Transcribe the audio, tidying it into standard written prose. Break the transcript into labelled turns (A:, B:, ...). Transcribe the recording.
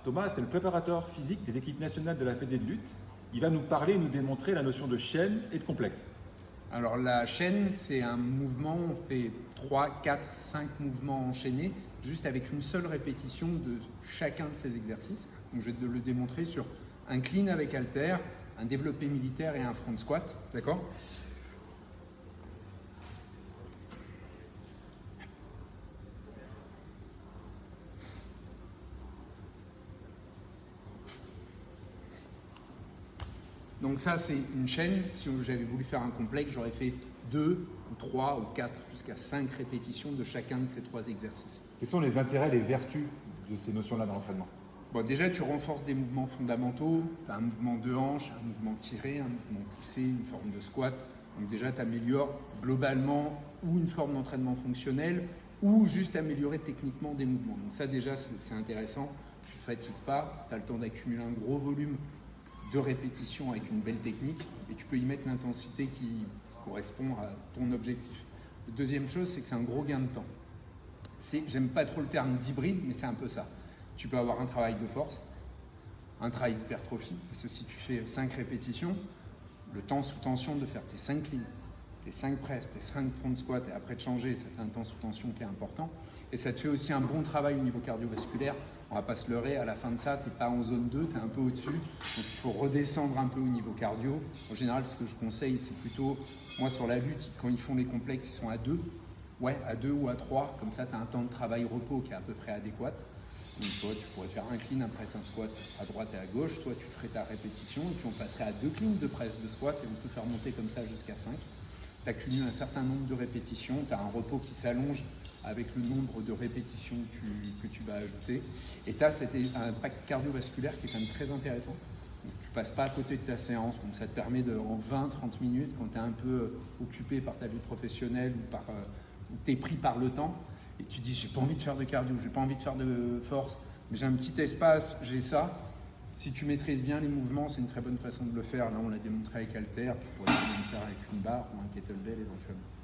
A: Thomas, c'est le préparateur physique des équipes nationales de la Fédé de lutte. Il va nous parler et nous démontrer la notion de chaîne et de complexe.
B: Alors la chaîne, c'est un mouvement, on fait 3, 4, 5 mouvements enchaînés, juste avec une seule répétition de chacun de ces exercices. Donc je vais te le démontrer sur un clean avec halter, un développé militaire et un front squat, d'accord ? Donc ça, c'est une chaîne. Si j'avais voulu faire un complexe, j'aurais fait 2 ou 3 ou 4 jusqu'à 5 répétitions de chacun de ces 3 exercices.
A: Quels sont les intérêts, les vertus de ces notions-là dans l'entraînement?
B: Bon, déjà, tu renforces des mouvements fondamentaux. Tu as un mouvement de hanche, un mouvement tiré, un mouvement poussé, une forme de squat. Donc déjà, tu améliores globalement ou une forme d'entraînement fonctionnel ou juste améliorer techniquement des mouvements. Donc ça, déjà, c'est intéressant. Tu ne te fatigues pas, tu as le temps d'accumuler un gros volume de répétition avec une belle technique et tu peux y mettre l'intensité qui correspond à ton objectif. La deuxième chose, c'est que c'est un gros gain de temps. J'aime pas trop le terme d'hybride, mais c'est un peu ça. Tu peux avoir un travail de force, un travail d'hypertrophie, parce que si tu fais 5 répétitions, le temps sous tension de faire tes 5 cleans, tes 5 presses, tes 5 front squats et après de changer, ça fait un temps sous tension qui est important. Et ça te fait aussi un bon travail au niveau cardiovasculaire. On va pas se leurrer, à la fin de ça, tu n'es pas en zone 2, tu es un peu au-dessus. Donc il faut redescendre un peu au niveau cardio. En général, ce que je conseille, c'est plutôt, moi sur la lutte, quand ils font les complexes, ils sont à 2. Ouais, à 2 ou à 3. Comme ça, tu as un temps de travail repos qui est à peu près adéquat. Donc toi, tu pourrais faire un clean, un press, un squat à droite et à gauche. Toi, tu ferais ta répétition et puis on passerait à 2 cleans de press, de squat et on peut faire monter comme ça jusqu'à 5. Tu accumules un certain nombre de répétitions, tu as un repos qui s'allonge avec le nombre de répétitions que tu vas ajouter. Et tu as cet impact cardiovasculaire qui est quand même très intéressant. Donc, tu ne passes pas à côté de ta séance, donc ça te permet en 20-30 minutes, quand tu es un peu occupé par ta vie professionnelle ou tu es pris par le temps, et tu dis j'ai pas envie de faire de cardio, j'ai pas envie de faire de force, mais j'ai un petit espace, j'ai ça. Si tu maîtrises bien les mouvements, c'est une très bonne façon de le faire. Là, on l'a démontré avec halter, tu pourrais même le faire avec une barre ou un kettlebell éventuellement.